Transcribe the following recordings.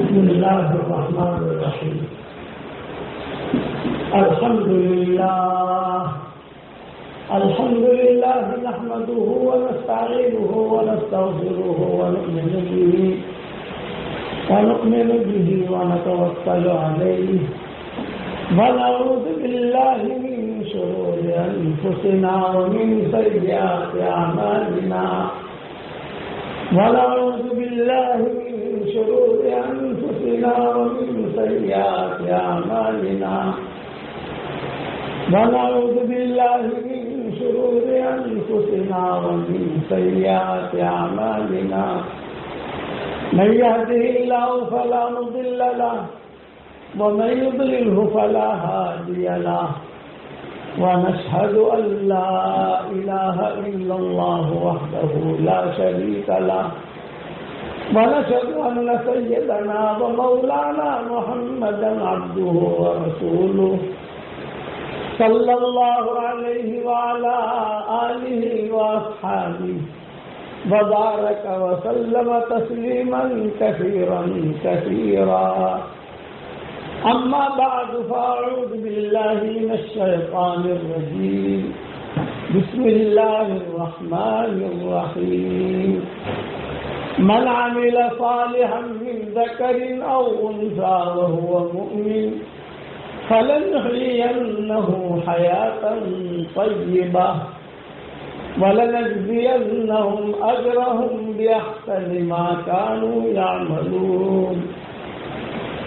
بسم الله الرحمن الرحيم. الحمد لله نحمده ونستعينه ونستغفره ونؤمن به ونتوكل عليه ونعوذ بالله من شرور أنفسنا ومن سيئات أعمالنا ونعوذ بالله من شرور أنفسنا ومن سيئات أعمالنا ونعوذ بالله من شرور أنفسنا ومن سيئات أعمالنا من يهده الله فلا مضل له ومن يضلله فلا هادي له ونشهد أن لا إله إلا الله وحده لا شريك له ونشهد أن سيدنا ومولانا محمدا عبده ورسوله صلى الله عليه وعلى آله وأصحابه وبارك وسلم تسليما كثيرا كثيرا. أما بعد فأعوذ بالله من الشيطان الرجيم. بسم الله الرحمن الرحيم. من عمل صالحا من ذكر أو أنثى وهو مؤمن فلنحيينه حياة طيبة ولنجزينهم أجرهم بأحسن ما كانوا يعملون.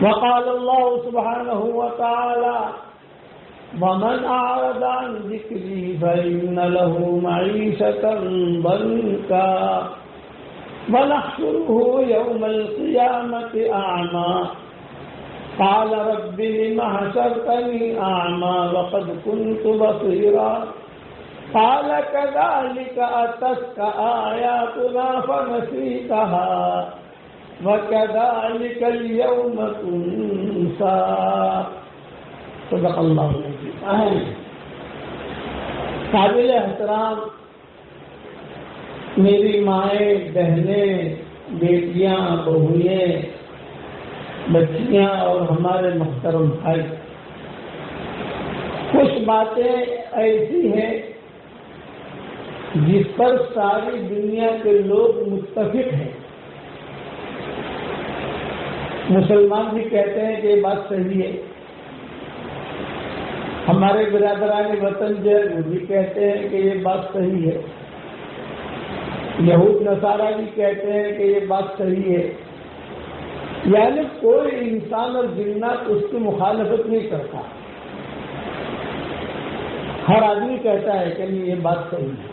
وقال الله سبحانه وتعالى ومن أعرض عن ذكري فإن له معيشة ضنكا ونحشره يوم القيامة أعمى قال رب لم حشرتني أعمى وقد كنت بصيرا قال كذلك أتتك آياتنا فنسيتها وَكَذَلِكَ الْيَوْمَ تُنْسَى. صدق اللہ العظیم. قابل احترام میری مائیں، بہنیں، بیٹیاں، بہوئیں، بچیاں اور ہمارے محترم بھائی، کچھ باتیں ایسی ہیں جس پر ساری دنیا کے لوگ متفق ہیں. مسلمان بھی کہتے ہیں کہ یہ بات صحیح ہے، ہمارے برادران وطن جو ہے وہ بھی کہتے ہیں کہ یہ بات صحیح ہے، یہود نصارہ بھی کہتے ہیں کہ یہ بات صحیح ہے. یعنی کوئی انسان اور جنات اس کی مخالفت نہیں کرتا، ہر آدمی کہتا ہے کہ نہیں یہ بات صحیح ہے.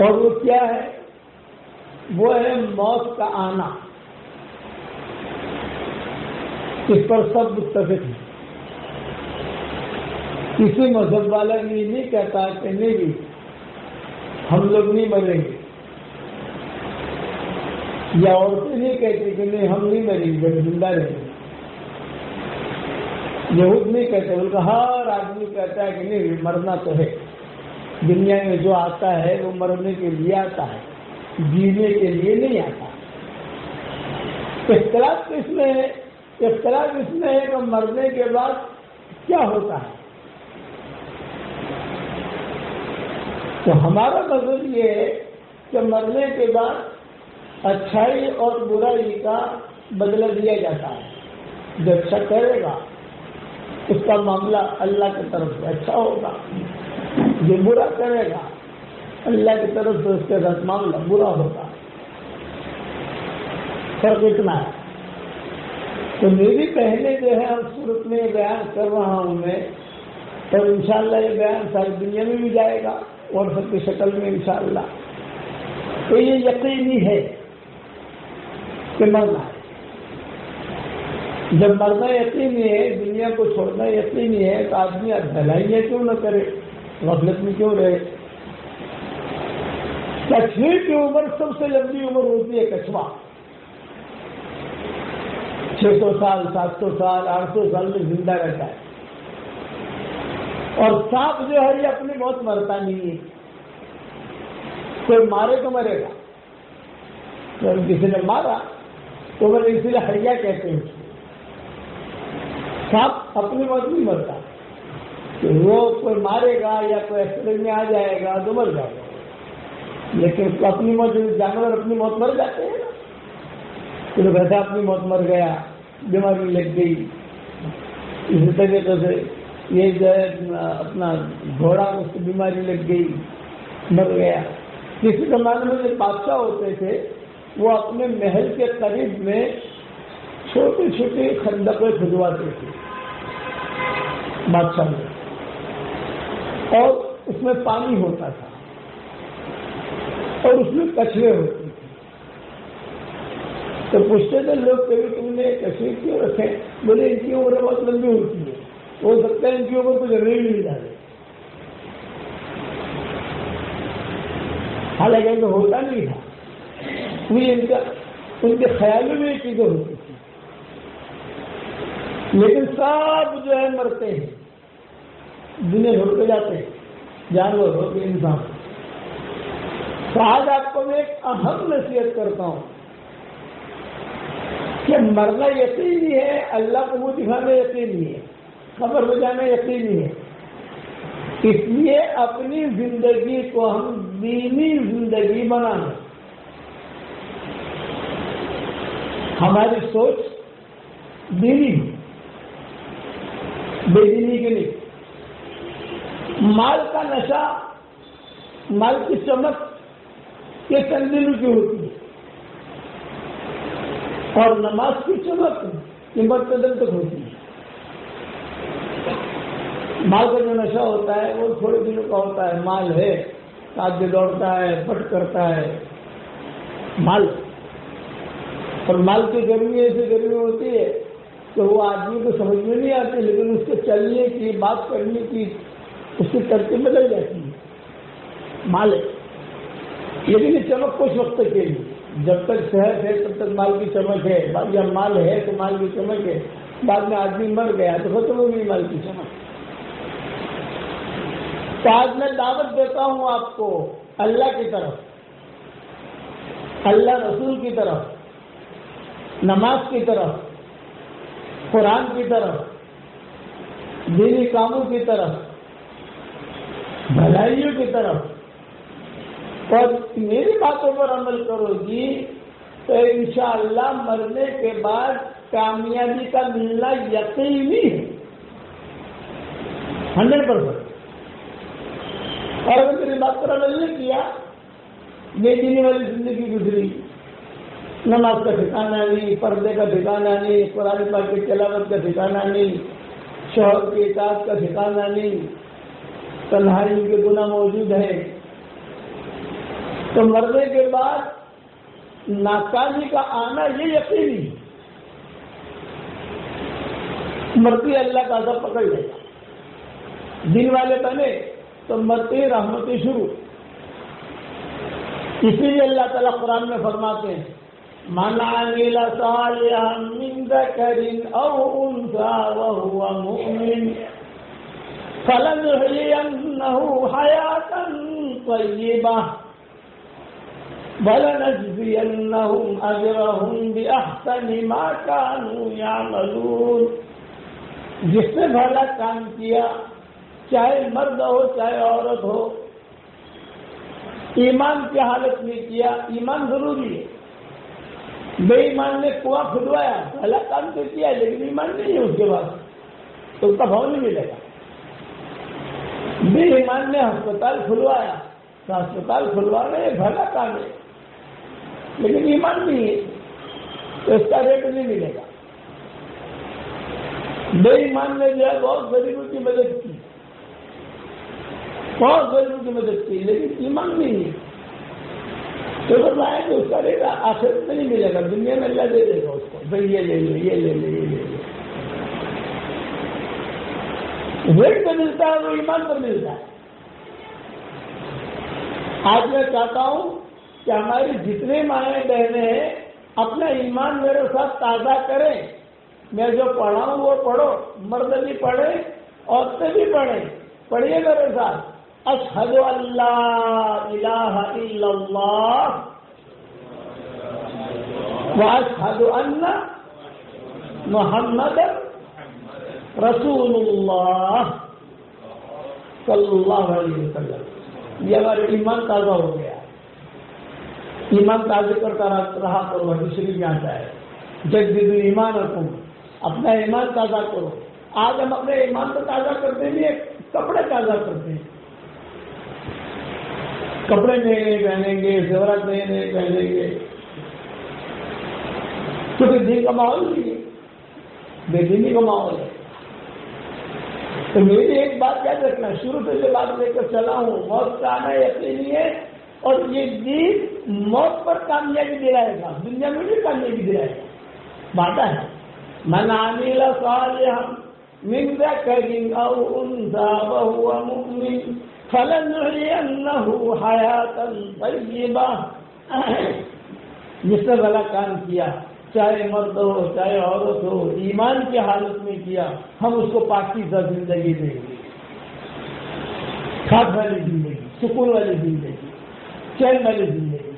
اور وہ کیا ہے؟ وہ ہے موت کا آنا. اس پر سب متفق ہیں. کسی مذہب والا یہ نہیں کہتا کہ نہیں ہم لوگ نہیں مریں گے، یا عورتیں نہیں کہتی کہ نہیں ہم نہیں مریں گے، زندہ رہیں گے. یہود نہیں کہتے، بلکہ ہر آدمی کہتا ہے کہ نہیں مرنا تو ہے. دنیا میں جو آتا ہے وہ مرنے کے لیے آتا ہے، جینے کے لیے نہیں آتا. اختلاف کس میں ہے؟ اختلاف اس میں ہے کہ مرنے کے بعد کیا ہوتا ہے. تو ہمارا مذہب یہ ہے کہ مرنے کے بعد اچھائی اور برائی کا بدلہ دیا جاتا ہے. جو اچھا کرے گا اس کا معاملہ اللہ کی طرف سے اچھا ہوگا، جو برا کرے گا اللہ کی طرف سے اس کے ساتھ معاملہ برا ہوگا. فرق اتنا ہے. تو میری پہلے جو ہے ہر صورت میں بیان کر رہا ہوں میں، اور انشاءاللہ یہ بیان ساری دنیا میں بھی جائے گا اور سب کی شکل میں انشاءاللہ. تو یہ یقینی ہے کہ مرنا ہے. جب مرنا یقینی ہے، دنیا کو چھوڑنا یقینی ہے، تو آدمی بھلائیاں کیوں نہ کرے، غفلت میں کیوں رہے. کچھوے کی عمر سب سے لمبی عمر ہوتی ہے. کچھوا 600 سال، 700 سال، 800 سال میں زندہ رہتا ہے. اور سانپ جو ہے یہ اپنی موت مرتا نہیں ہے. کوئی مارے تو مرے گا. جب کسی نے مارا تو میں اسی لیے حیا کہتے ہیں. سانپ اپنی موت نہیں مرتا، کہ وہ کوئی مارے گا یا کوئی ایکسیڈنٹ میں آ جائے گا تو مر جائے گا، لیکن اپنی موت، جانور اپنی موت مر جاتے ہیں نا. تو ویسا اپنی موت مر گیا، بیماری لگ گئی. اسی طریقے سے یہ جو ہے اپنا گھوڑا، اس کی بیماری لگ گئی، مر گیا. کسی زمانے میں جو بادشاہ ہوتے تھے وہ اپنے محل کے قریب میں چھوٹی چھوٹی خندقیں کھدواتے تھے بادشاہ میں، اور اس میں پانی ہوتا تھا اور اس میں کچرے ہوتے تھے. تو پوچھتے تھے لوگ کہ تم نے کچرے کیوں رکھے؟ بولے ان کی عمر بہت لمبی ہوتی ہے، ہو سکتا ہے ان کی عمر کو ضروری نہیں ڈالے. حالانکہ تو ہوتا نہیں تھا، ان کے خیالوں میں یہ چیزیں ہوتی تھی. لیکن سب جو ہے مرتے ہیں، دنیا چھوڑ کے جاتے ہیں، جانور ہو کے انسان. تو آج آپ کو میں ایک اہم نصیحت کرتا ہوں کہ مرنا یقینی ہے، اللہ کو منہ دکھانا یقینی ہے، قبر میں جانا یقینی ہے. اس لیے اپنی زندگی کو ہم دینی زندگی بنانا. ہماری سوچ دینی، بے دینی کے لیے. مال کا نشہ، مال کی چمک یہ چند دنوں کی ہوتی ہے، اور نماز کی چمک یہ مرتدل تک ہوتی ہے. مال کا جو نشہ ہوتا ہے وہ تھوڑے دنوں کا ہوتا ہے. مال ہے، آگے دوڑتا ہے، پٹ کرتا ہے مال. اور مال کی گرمی ایسی گرمی ہوتی ہے کہ وہ آدمی کو سمجھ میں نہیں آتی، لیکن اس کے چلنے کی، بات کرنے کی، اس کی ترتیب بدل جاتی ہے. مال ہے، لیکن یہ چمک کچھ وقت کے لیے، جب تک صحت ہے تب تک مال کی چمک ہے. یا مال ہے تو مال کی چمک ہے، بعد میں آدمی مر گیا تو ختم ہو گئی مال کی چمک. تو آج میں دعوت دیتا ہوں آپ کو اللہ کی طرف، اللہ رسول کی طرف، نماز کی طرف، قرآن کی طرف، دینی کاموں کی طرف، بھلائیوں کی طرف. اور میری باتوں پر عمل کرو گی تو انشاءاللہ مرنے کے بعد کامیابی کا ملنا یقینی ہے، 100%. اور اگر میری بات پر عمل نہیں کیا، بے دینی والی زندگی گزری، نماز کا ٹھکانہ نہیں، پردے کا ٹھکانہ نہیں، قرآن پاک کی تلاوت کا ٹھکانہ نہیں، شوہر کی اطاعت کا ٹھکانہ نہیں، تنہائی کے گناہ موجود ہیں، تو مرنے کے بعد ناکامی کا آنا یہ یقینی ہے. مرتی اللہ کا عذاب پکڑ لے گا. دن والے بنے تو مرتی رحمتی شروع. اسی لیے اللہ تعالیٰ قرآن میں فرماتے ہیں من عمل صالحا من ذکر او انثى وهو مؤمن فلنحيينه حياة طيبة وَلَنَجْزِيَنَّهُمْ أَجْرَهُمْ بِأَحْسَنِ مَا كَانُوا يَعْمَلُونَ. جس نے بھلا کام کیا، چاہے مرد ہو چاہے عورت ہو، ایمان کی حالت میں کیا. ایمان ضروری ہے. بے ایمان نے کنواں کھدوایا، بھلا کام تو کیا لیکن ایمان نہیں ہے اس کے بعد، تو اس کا بھاؤ نہیں ملے گا. بے ایمان نے ہسپتال کھلوایا، تو ہسپتال کھلوانا یہ بھلا کام ہے لیکن ایمان نہیں ہے تو اس کا ریٹ نہیں ملے گا. بے ایمان نے جو ہے بہت غریبوں کی مدد کی، بہت غریبوں کی مدد کی، لیکن ایمان نہیں ہے تو بتایا کہ اس کا ریٹ آخرت میں نہیں ملے گا، دنیا میں اللہ دے دے گا اس کو، بھائی یہ لے لے، یہ لے لے، یہ لے لے. ریٹ پہ ملتا ہے وہ ایمان پر ملتا ہے. آج میں چاہتا ہوں کہ ہماری جتنے مائیں بہنیں ہیں اپنا ایمان میرے ساتھ تازہ کریں. میں جو پڑھاؤں وہ پڑھو، مرد بھی پڑھے، عورتیں بھی پڑھیں. پڑھیے میرے ساتھ، اشہد ان لا الہ الا اللہ واشهد ان محمد رسول اللہ صلی اللہ علیہ وسلم. یہ ہمارا ایمان تازہ ہو گیا. ایمان تازہ کرتا رہا کرو. حدیث شریف میں آتا ہے جددوا ایمانکم، اپنا ایمان تازہ کرو. آج ہم اپنے ایمان کو تازہ کرتے ہیں، کپڑے تازہ کرتے ہیں. کپڑے نئے نئے پہنیں گے، زیورات نئے نئے پہنیں گے، کیونکہ دین کا ماحول نہیں ہے، بے دینی کا ماحول ہے. تو میری ایک بات یاد رکھنا، شروع سے جو بات لے کر چلا ہوں، موت کا آنا یقینی ہے، اور یہ دین موت پر کامیابی دلائے گا، دنیا میں بھی کامیابی دلائے گا. وعدہ ہے. من عمل صالحا من ذکر او انثى وهو مؤمن فلنحيينه حیاتا طیبہ. جس نے بھلا کام کیا، چاہے مرد ہو چاہے عورت ہو، ایمان کی حالت میں کیا، ہم اس کو پاکیزہ زندگی دیں گے، کھاد والی زندگی، سکون والی زندگی، چین والی زندگی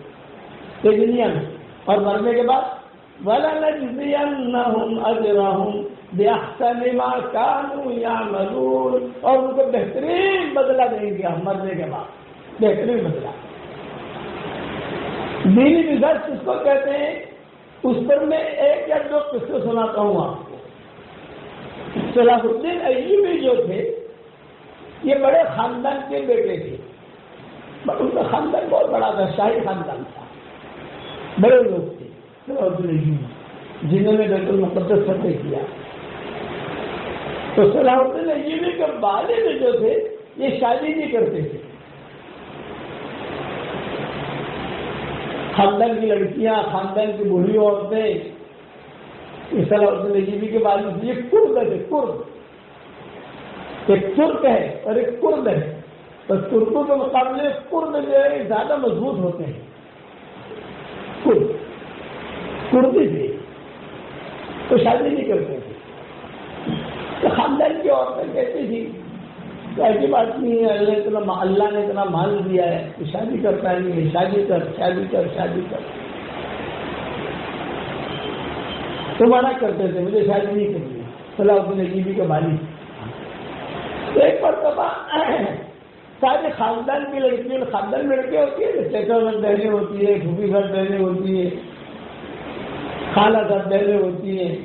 یہ دنیا میں. اور مرنے کے بعد وَلَنَجْزِيَنَّهُمْ أَجْرَهُمْ بِأَحْسَنِ مَا كَانُوا يَعْمَلُونَ، اور ان کو بہترین بدلہ دیں گے ہم مرنے کے بعد، بہترین بدلہ. دینی مزاج کس کو کہتے ہیں؟ اس پر میں ایک یا دو قصے سناتا ہوں آپ کو. صلاح الدین ایوبی جو تھے، یہ بڑے خاندان کے بیٹے تھے. ان کا خاندان بہت بڑا تھا، شاہی خاندان تھا، بڑے لوگ تھے. صلاح الدین ایوبی جنہوں نے بیت المقدس فتح کیا. تو صلاح الدین ایوبی کے والد جو تھے یہ شادی نہیں کرتے تھے. خاندان کی لڑکیاں، خاندان کی بوڑھی عورتیں، صلاح الدین ایوبی کے والد یہ کرد ہے. کرد ایک ترک ہے اور ایک کرد ہے. بس ترکوں کے مقابلے کرد جو ہے زیادہ مضبوط ہوتے ہیں. کردی تھے تو شادی نہیں کرتے تھے. تو خاندان کی عورتیں کہتی تھی ایسی بات نہیں ہے، اللہ نے اتنا مال دیا ہے کہ شادی کرتا نہیں ہے، شادی کر شادی کر شادی کر. تو منع کرتے تھے، مجھے شادی نہیں کرنی. صلاح الدین ایوبی کے والد. تو ایک مرتبہ سارے خاندان کی لڑکیاں، خاندان میں لڑکیاں ہوتی ہے، چچا گھر بہنیں ہوتی ہے، پھوپھی گھر بہنیں ہوتی ہے، خالہ گھر بہنیں ہوتی ہیں،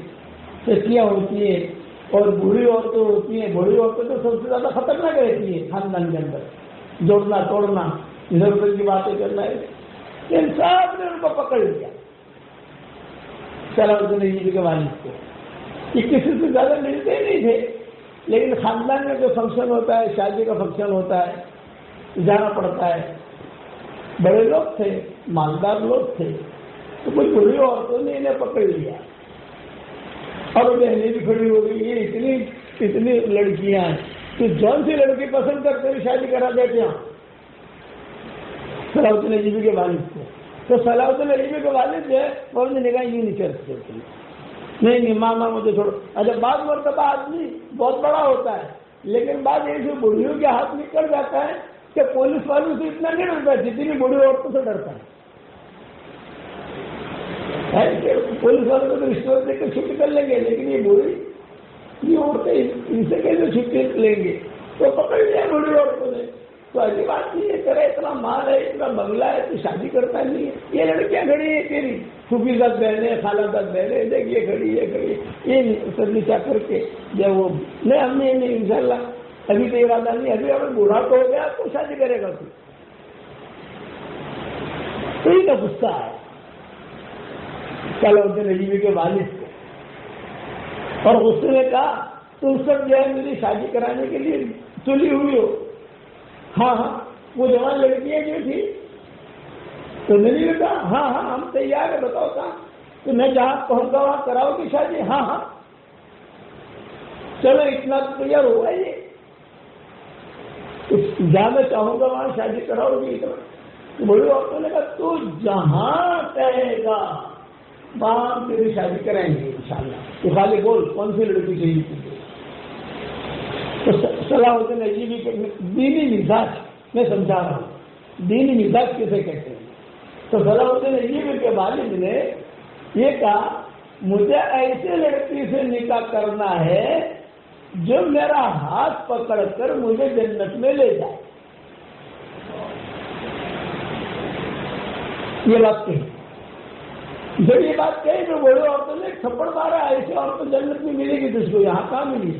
چچیاں ہوتی ہیں، اور بوڑھی عورتیں ہوتی ہیں. بوڑھی عورتیں تو سب سے زیادہ خطرناک رہتی ہیں خاندان کے اندر، جوڑنا توڑنا، ادھر ادھر کی باتیں کرنا ہے. ان سب نے ان کو پکڑ لیا صلاح الدین ایوبی کے والد کو. یہ کسی سے زیادہ ملتے ہی نہیں تھے، لیکن خاندان میں جو فنکشن ہوتا ہے، شادی کا فنکشن ہوتا ہے، جانا پڑتا ہے. بڑے لوگ تھے، مالدار لوگ تھے، تو کچھ بوڑھی عورتوں نے انہیں پکڑ لیا اور بہنیں بھی کھڑی ہو گئی. یہ اتنی لڑکیاں ہیں کہ جون سی لڑکی پسند کرتے ہوئے شادی کرا دیتے ہیں صلاح الدین ایوبی کے والد کو. تو صلاح الدین ایوبی کے والد جو ہے وہ اپنی نگاہ یوں نہیں کرتے تھے، نہیں ماما مجھے چھوڑو. اچھا بعض مرتبہ آدمی بہت بڑا ہوتا ہے، لیکن بعض ایسی بوڑھیوں کے ہاتھ نکل جاتا ہے کہ پولیس والوں سے اتنا نہیں ڈرتا جتنی بوڑھی عورتوں سے ڈرتا ہے. پولیس والوں کو تو رشوت دے کر چھٹی کر لیں گے، لیکن یہ بوڑھی یہ عورتیں ان سے کیسے چھٹی لیں گے؟ تو پکڑ لیا بوڑھی عورتوں نے. تو ایسی بات نہیں ہے، تیرا اتنا مال ہے، اتنا بنگلہ ہے، تو شادی کرتا نہیں ہے. یہ لڑکیاں کھڑی ہیں تیری پھوپھی ساتھ بہنیں، خالہ ساتھ بہنیں، دیکھ یہ کھڑی ہے کھڑی ہے. یہ سب نیچا کر کے جب وہ نہیں ہم نے نہیں ان شاء اللہ ابھی تو ارادہ نہیں، ابھی اگر بوڑھا تو ہو گیا تو شادی کرے گا. تو یہ کا غصہ ہے صلاح الدین ایوبی کے والد کو، اور غصے نے کہا تم سب جو ہے میری شادی کرانے کے لیے تلی ہوئی ہو. ہاں ہاں وہ جوان لڑکیاں جو تھی تو میں نے کہا ہاں ہاں ہم تیار ہے، بتاؤ کہاں. تو میں جہاں پہنچا وہاں کراؤ گی شادی؟ ہاں ہاں چلو اتنا تیار ہوا یہ، جہاں میں چاہوں گا وہاں شادی کراؤ گی. بڑی عورتوں نے کہا تو جہاں کہے گا وہاں تیری شادی کرائیں گے انشاءاللہ. تو خالی بول کون سی لڑکی چاہیے تجھے. تو صلاح الدین ایوبی کے دینی مزاج میں سمجھا رہا ہوں، دینی مزاج کیسے کہتے ہیں. تو صلاح الدین ایوبی کے والد نے یہ کہا مجھے ایسے لڑکی سے نکاح کرنا ہے جو میرا ہاتھ پکڑ کر مجھے جنت میں لے جائے. یہ بات کہی. جب یہ بات کہی تو بڑے عورتوں نے تھپڑ مارا. ایسے عورت تو جنت میں ملے گی جس کو یہاں کہاں ملی؟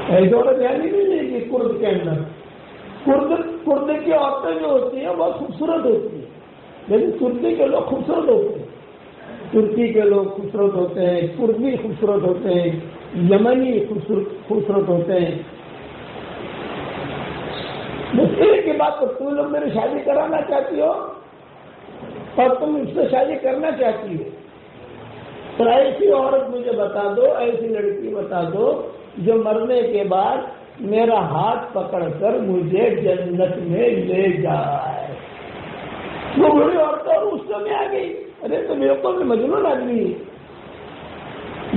ایسے عورت یہاں نہیں ملے گی. کرد کے اندر کرد کی عورتیں جو ہوتی ہیں بہت خوبصورت ہوتی ہیں، لیکن ترکی کے لوگ خوبصورت ہوتے ہیں. ترکی کے لوگ خوبصورت ہوتے ہیں، کردی خوبصورت ہوتے ہیں، یمنی خوبصورت ہوتے ہیں. بس ایک کی بات تو تم لوگ میری شادی کرانا چاہتی ہو اور تم اس سے شادی کرنا چاہتی ہو، تو ایسی عورت مجھے بتا دو، ایسی لڑکی بتا دو جو مرنے کے بعد میرا ہاتھ پکڑ کر مجھے جنت میں لے جائے. وہ بڑی عورت اور اس میں آ گئی. ارے تو میرے کو مجنون آدمی ہے،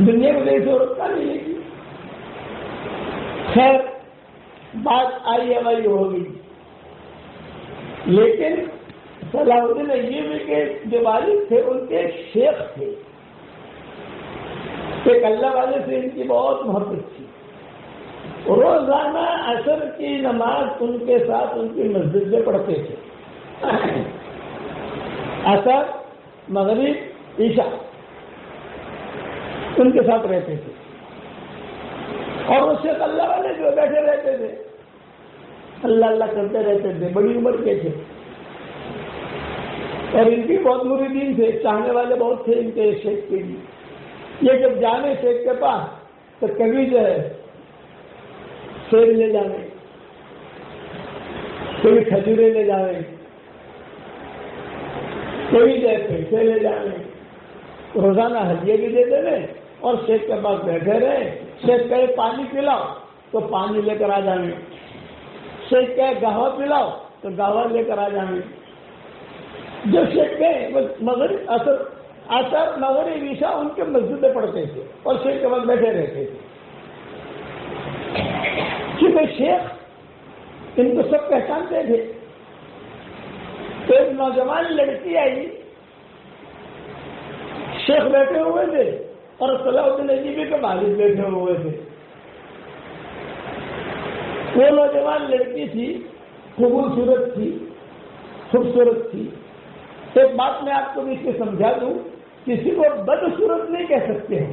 دنیا میں ایسی عورت کا نہیں لے گی. خیر بات آئی ہماری ہوگی، لیکن صلاح الدین ایوبی کے جو والد تھے ان کے شیخ تھے. ایک اللہ والے سے ان کی بہت محبت تھی. روزانہ عصر کی نماز ان کے ساتھ ان کی مسجد میں پڑھتے تھے. عصر، مغرب، عشاء ان کے ساتھ رہتے تھے. اور اس سے اللہ والے جو بیٹھے رہتے تھے اللہ اللہ کرتے رہتے تھے. بڑی عمر کے تھے اور ان کی بہت مریدین تھے، چاہنے والے بہت تھے ان کے شیخ کے لیے. یہ جب جانے شیخ کے پاس تو کبھی جو ہے سیب لے جانے، کبھی کھجورے لے جانے، کبھی جو ہے پیسے لے جانے، روزانہ ہدیے بھی دے دینے اور شیخ کے پاس بیٹھے رہے. شیخ کہے پانی پلاؤ تو پانی لے کر آ جانے، شیخ کہے گاوا پلاؤ تو گاوا لے کر آ جانے. جب شیخ کہے مغرب اثر مغرب عشاء ان کے مسجد میں پڑھتے تھے اور شیخ کے پاس بیٹھے رہتے تھے. کیونکہ شیخ ان کو سب پہچانتے تھے. تو ایک نوجوان لڑکی آئی، شیخ بیٹھے ہوئے تھے اور صلاح الدین ایوبی کے والد بیٹھے ہوئے تھے. وہ نوجوان لڑکی تھی، خوبصورت تھی، خوبصورت تھی. ایک بات میں آپ کو بھی اس سے سمجھا دوں، کسی کو بدصورت نہیں کہہ سکتے ہیں.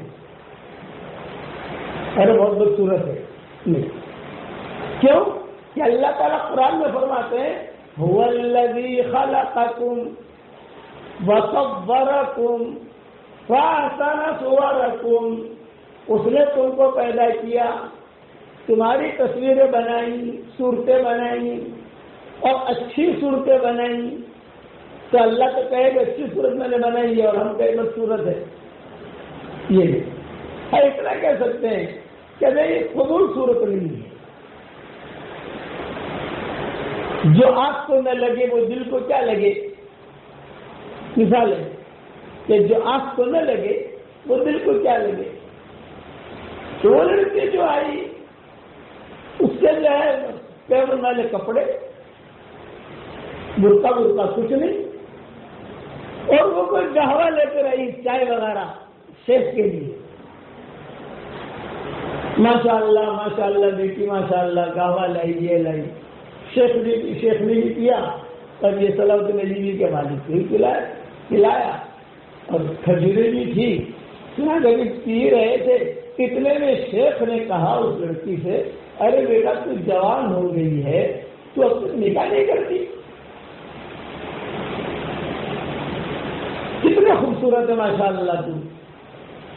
ارے بہت بدصورت ہے نہیں. کیوں کہ اللہ تعالیٰ قرآن میں فرماتے ہیں هو الذی خلقکم وصورکم فاحسن صورکم. اس نے تم کو پیدا کیا، تمہاری تصویریں بنائی، صورتیں بنائی اور اچھی صورتیں بنائی. تو اللہ تو کہے کہ اچھی صورت میں نے بنائی ہے اور ہم کہیں بس صورت ہے. یہ اتنا کہہ سکتے ہیں کہ نہیں فضول صورت نہیں ہے. جو آنکھ کو نہ لگے وہ دل کو کیا لگے. مثال ہے کہ جو آنکھ کو نہ لگے وہ دل کو کیا لگے. تو وہ لڑکی جو آئی اس کے جو ہے پیور والے کپڑے، برقع کچھ نہیں، اور وہ کوئی گہوا لے کر آئی چائے وغیرہ شیخ کے لیے. ماشاء اللہ بیٹی ماشاء اللہ گہوا لائی، یہ لائی. شیخ نے بھی کیا اور یہ صلاح الدین ایوبی کے والد کو بھی پلایا اور کھجوریں بھی تھی. کبھی پی رہے تھے. اتنے میں شیخ نے کہا اس لڑکی سے ارے بیٹا تو جوان ہو گئی ہے، تو اب تک نکاح نہیں کرتی. کتنے خوبصورت ہے ماشاء اللہ تو،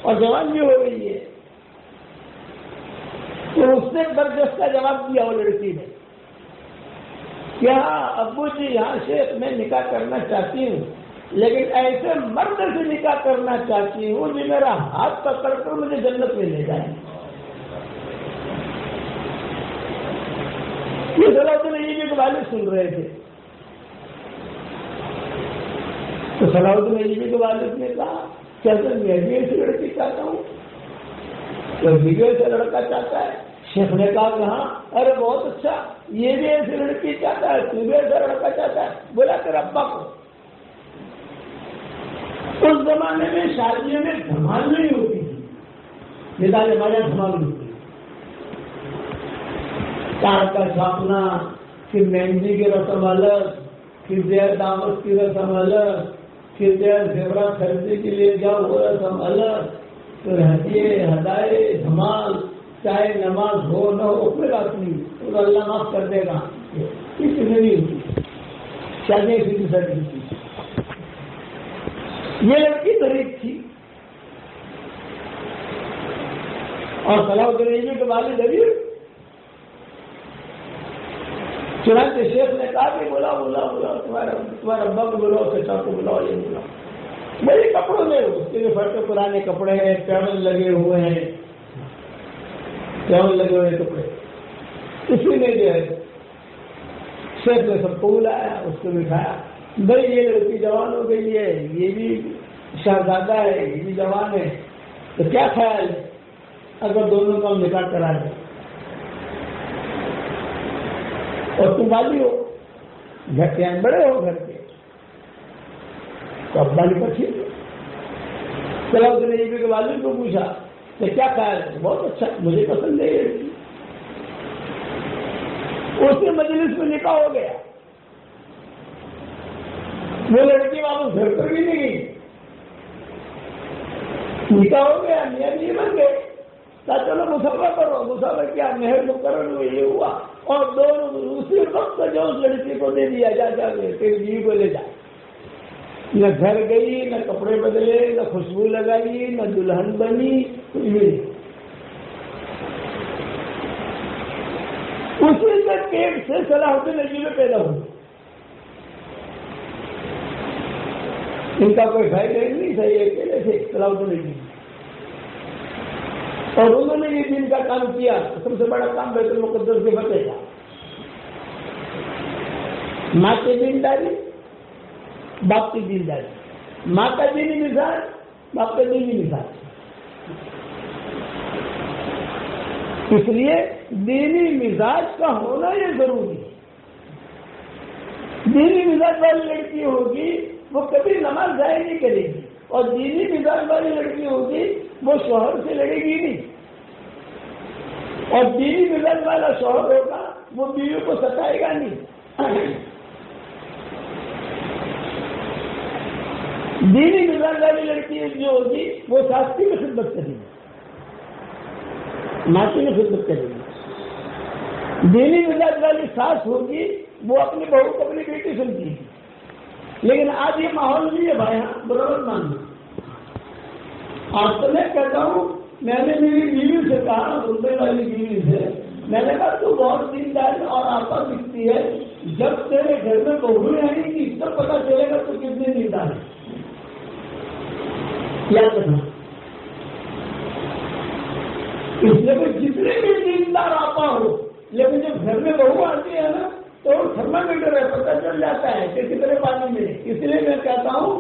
اور جوان بھی ہو گئی ہے. تو اس نے برجستہ جواب دیا وہ لڑکی نے کہ ہاں ابو جی یہاں شیخ میں نکاح کرنا چاہتی ہوں، لیکن ایسے مرد سے نکاح کرنا چاہتی ہوں جو میرا ہاتھ پکڑ کر مجھے جنت میں لے جائے. یہ صلاح الدین ایوبی کے والد سن رہے تھے. تو صلاح الدین ایوبی کے والد نے کہا چلتے میں بھی ایسی لڑکی چاہتا ہوں، تو بھی ایسا لڑکا چاہتا ہے. شیخ نے کہا کہ ہاں ارے بہت اچھا، یہ بھی ایسی لڑکی چاہتا ہے، تو بھی ایسا لڑکا چاہتا ہے. بولا تیرے ابا کو. اس زمانے میں شادیوں میں دھمال نہیں ہوتی تھی، مثال ہمارے یہاں دھمال ہوتی ہے، کار کا چھاپنا، پھر مہندی کی رسم الگ، پھر زیر دعوت کی رسم الگ، پھر زیورات خریدنے کے لیے جاؤ وہ رسم الگ، پھر ہدیے ہدایے دھمال، چاہے نماز ہو نہ ہو کوئی بات نہیں، تو اللہ معاف کر دے گا، کسی میں نہیں ہوتی شادی کسی سردی کی۔ یہ لڑکی غریب تھی اور صلاح الدین کے والد غریب، چنانچہ شیخ نے کہا کہ بولا تمہارے ابا کو بلاؤ، چچا کو بلاؤ، یہ بلاؤ، بڑے کپڑوں میں اس کے لیے فرق پرانے کپڑے ہیں، پیمل لگے ہوئے ہیں، پیمل لگے ہوئے کپڑے، اسی میں جو ہے شیخ نے سب کو بلایا، اس کو بٹھایا، بھائی یہ لڑکی جوان ہو گئی ہے، یہ بھی شہزادہ ہے، یہ بھی جوان ہے، تو کیا خیال ہے اگر دونوں کا نکاح کرا دیں، اور تم والی ہو، گھر کے بڑے ہو گھر کے، تو اب والی پر ٹھیک ہے۔ چلا اس نے یہ والد کو پوچھا کہ کیا خیال ہے، بہت اچھا، مجھے پسند ہے یہ لڑکی۔ اس کے مجلس میں نکاح ہو گیا، وہ لڑکی واپس گھر پر بھی نہیں گئی، نکاح ہو گیا، میاں بیوی بن گئے، چلو مسافر کرو، مسافر کیا مہر مقرر ہوئے، یہ ہوا، اور دونوں اسی وقت جو اس لڑکی کو دے دیا جاتا ہے تیری بیوی کو لے جا، نہ گھر گئی، نہ کپڑے بدلے، نہ خوشبو لگائی، نہ دلہن بنی، کچھ بھی نہیں۔ اسی کے پیٹ سے صلاح الدین ایوبی پیدا ہوئی، ان کا کوئی بھائی بہن نہیں تھا، یہ اکیلے تھے صلاح الدین ایوبی، اور انہوں نے یہ دین کا کام کیا۔ سب سے بڑا کام بیت المقدس کے فتح کا، ماں کی دینداری، باپ کی دینداری، ماں کا دینی مزاج، باپ کا دینی مزاج، اس لیے دینی مزاج کا ہونا یہ ضروری ہے۔ دینی مزاج والی لڑکی ہوگی وہ کبھی نماز ضائع نہیں کرے گی، اور دینی مزاج والی لڑکی ہوگی وہ شوہر سے لڑے گی نہیں، اور دینی مزاج والا شوہر ہوگا وہ بیوی کو ستائے گا نہیں۔ دینی مزاج والی لڑکی جو ہوگی وہ ساس کی بھی خدمت کرے گی، ماں کی بھی خدمت کرے گی۔ دینی مزاج والی ساس ہوگی وہ اپنی بہو کو اپنی بیٹی سنتی ہے، لیکن آج یہ ماحول نہیں ہے بھائی، ہاں برابر ماننا۔ آج تو میں کہتا ہوں، میں نے میری بیوی سے کہا، بندے والی بیوی سے، میں نے کہا تو بہت دیندار اور آپا دکھتی ہے، جب تیرے گھر میں بہویں آئیں گی تب پتا چلے گا تو کتنی دیندار ہے۔ کیا کرنا اس لیے کہ جتنے بھی دیندار آپا ہو، لیکن جب گھر میں بہو آتی ہے نا تو تھرمامیٹر ہے، پتہ چل جاتا ہے کہ کتنے پانی میں۔ اس لیے میں کہتا ہوں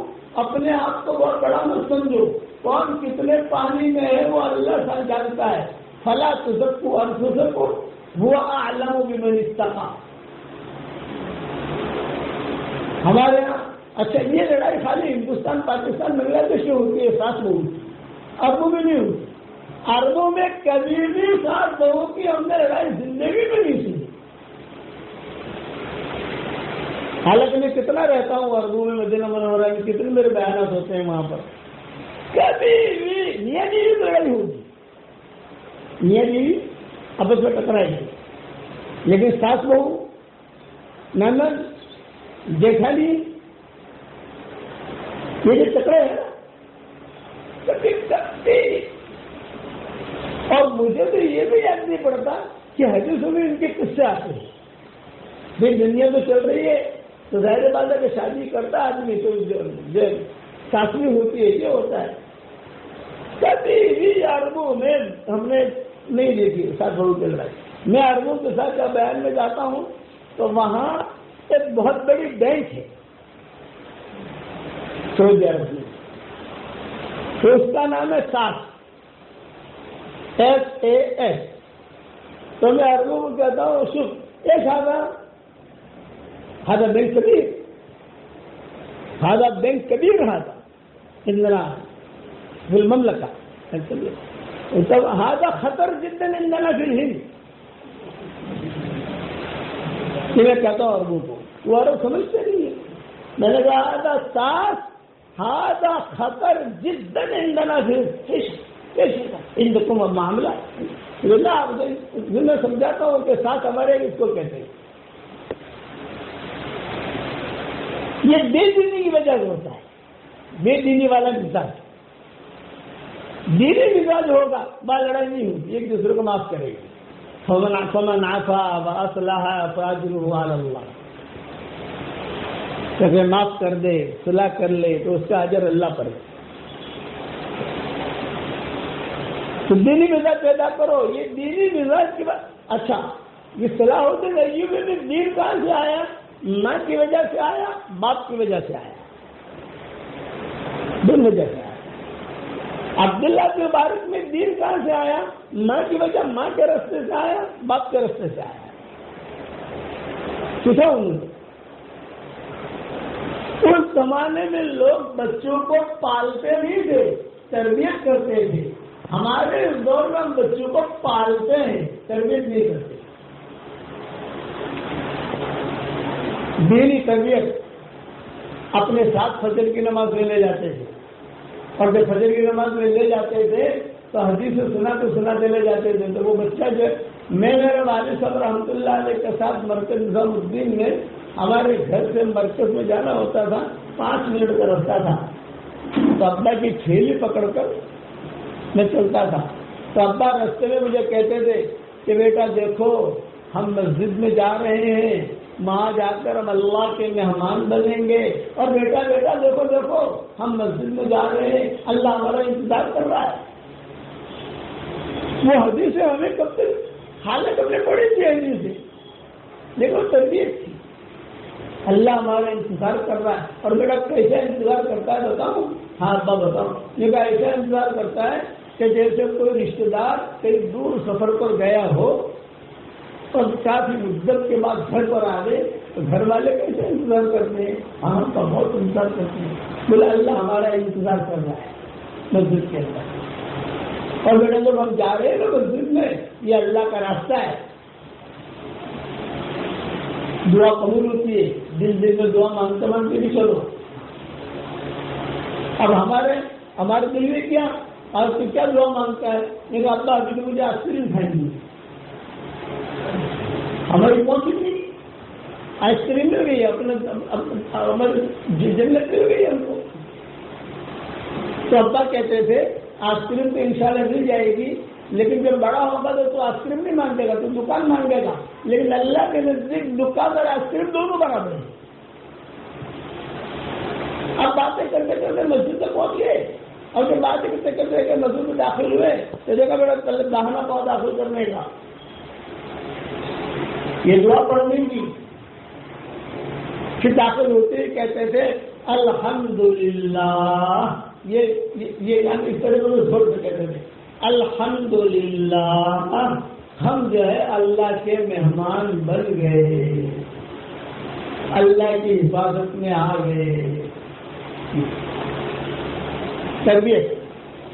اپنے آپ کو بہت بڑا مت سمجھو، کون کتنے پانی میں ہے وہ اللہ سا جانتا ہے۔ فلا تزکوا انفسکم هو اعلم بمن اتقى۔ ہمارے یہاں اچھا یہ لڑائی خالی ہندوستان پاکستان بنگلہ دیش میں ہوتی ہے، ساس بہو، عربوں میں نہیں ہوتی۔ عربوں میں کبھی بھی ساس بہو کی ہم نے لڑائی زندگی میں نہیں سنی، حالانکہ میں کتنا رہتا ہوں عربوں میں، مدینہ منورہ میں کتنے میرے بیانات ہوتے ہیں وہاں پر، کبھی بھی میاں بیوی لڑائی ہوگی، میاں بیوی آپس میں ٹکرائے گی، لیکن ساس بہو، نند، جیٹھانی، یہ جو ٹکرے ہیں کبھی کبھی۔ اور مجھے تو یہ بھی یاد نہیں پڑتا کہ حدیثوں میں ان کے قصے آتے ہیں۔ پھر دنیا تو چل رہی ہے تو ظاہر بات ہے کہ شادی کرتا آدمی تو جو ساسوی ہوتی ہے یہ ہوتا ہے، کبھی بھی عربوں میں ہم نے نہیں دیکھی ساس بہو کی لڑائی۔ میں عربوں کے ساتھ جب بیان میں جاتا ہوں تو وہاں ایک بہت بڑی بینک ہے سعودی عرب میں، تو اس کا نام ہے ساس، SAS۔ تو میں عربوں کو کہتا ہوں شوف ایک هذا بنك كبير، هذا بنك كبير، هذا عندنا في المملكة. طب هذا خطر جدا عندنا في الهند. میں کہتا ہوں عربوں کو، وہ عرب سمجھتے نہیں ہے. میں نے کہا هذا خطر جدا عندنا في ايش عندكم معاملہ. میں سمجھاتا ہوں کہ ساتھ ہمارے اس کو کہتے ہیں. یہ بے دینی کی وجہ سے ہوتا ہے. بے دینی والا مزاج. دینی مزاج ہوگا بات لڑائی نہیں ہوگی، ایک دوسرے کو معاف کرے گی. فمن عفا واصلح فاجره على الله. اگر معاف کر دے، صلح کر لے تو اس کا اجر اللہ پر ہے. تو دینی مزاج پیدا کرو. یہ دینی مزاج کی بات. اچھا، یہ صلاح ہوتے نہیں میں دین کہاں سے آیا؟ ماں کی وجہ سے آیا، باپ کی وجہ سے آیا، دونوں وجہ سے آیا. عبداللہ کے مبارک میں دین کہاں سے آیا؟ ماں کی وجہ، ماں کے راستے سے آیا، باپ کے راستے سے آیا. کسا انہوں نے اس زمانے میں لوگ بچوں کو پالتے نہیں تھے، تربیت کرتے تھے. ہمارے اس دور میں ہم بچوں کو پالتے ہیں، تربیت نہیں کرتے. دینی تربیت اپنے ساتھ فجر کی نماز میں لے جاتے تھے، اور جب فجر کی نماز میں لے جاتے تھے تو حدیث سناتے لے جاتے تھے. تو وہ بچہ جو میں میرے والد صاحب رحمۃ اللہ علیہ کے ساتھ مرکز نظام الدین میں ہمارے گھر سے مرکز میں جانا ہوتا تھا، 5 منٹ کا رستہ تھا. تو ابا کی تھیلی پکڑ کر میں چلتا تھا. تو ابا رستے میں مجھے کہتے تھے کہ بیٹا دیکھو ہم مسجد میں جا رہے ہیں، وہاں جا کر ہم اللہ کے مہمان بنیں گے. اور بیٹا دیکھو ہم مسجد میں جا رہے ہیں، اللہ ہمارا انتظار کر رہا ہے. وہ حدیثیں ہمیں کب تک حالت ہم نے پڑھی تھی حدیثیں. دیکھو تربیت تھی، اللہ ہمارا انتظار کر رہا ہے. اور بیٹا کیسا انتظار کرتا ہے بتاؤں؟ ہاں ابا بتاؤں. یہ ایسا انتظار کرتا ہے کہ جیسے کوئی رشتے دار کئی دور سفر پر گیا ہو اور کافی مدت کے بعد گھر پر آ گئے تو گھر والے کیسے انتظار کرتے ہیں؟ ہم کا بہت انتظار کرتے ہیں. بولے اللہ ہمارا انتظار کر رہا ہے مسجد کے اندر. اور بیٹا جب ہم جا رہے ہیں نا مسجد میں، یہ اللہ کا راستہ ہے، دعا قبول ہوتی ہے. دل میں دعا مانگتے بھی چلو. اب ہمارے دل میں کیا آج تو کیا دعا مانگتا ہے؟ یہ ابا ابھی تو مجھے آئس کریم کھائیں گی. ہماری پہنچی نہیں، آئس کریم مل گئی، اپنے ہماری جنت مل گئی ہم کو. تو ابا کہتے تھے آئس کریم تو انشاءاللہ مل جائے گی، لیکن جب بڑا ہوگا تو آئس کریم نہیں مانگے گا، تو دکان مانگے گا. لیکن اللہ کے نزدیک دکان اور آئس کریم دونوں برابر ہیں. اب باتیں کرتے کرتے مسجد تک پہنچ گئے، اور جب باتیں کرتے کرتے مسجد میں داخل ہوئے تو دیکھا بیٹا داخلہ پاؤ داخل کرنے کا، یہ دعا پڑھنے کی. پھر داخل ہوتے ہی کہتے تھے الحمدللہ. یہ یعنی اس طرح سے زور سے کہتے تھے الحمدللہ، ہم جو ہے اللہ کے مہمان بن گئے، اللہ کی حفاظت میں آ گئے. تربیت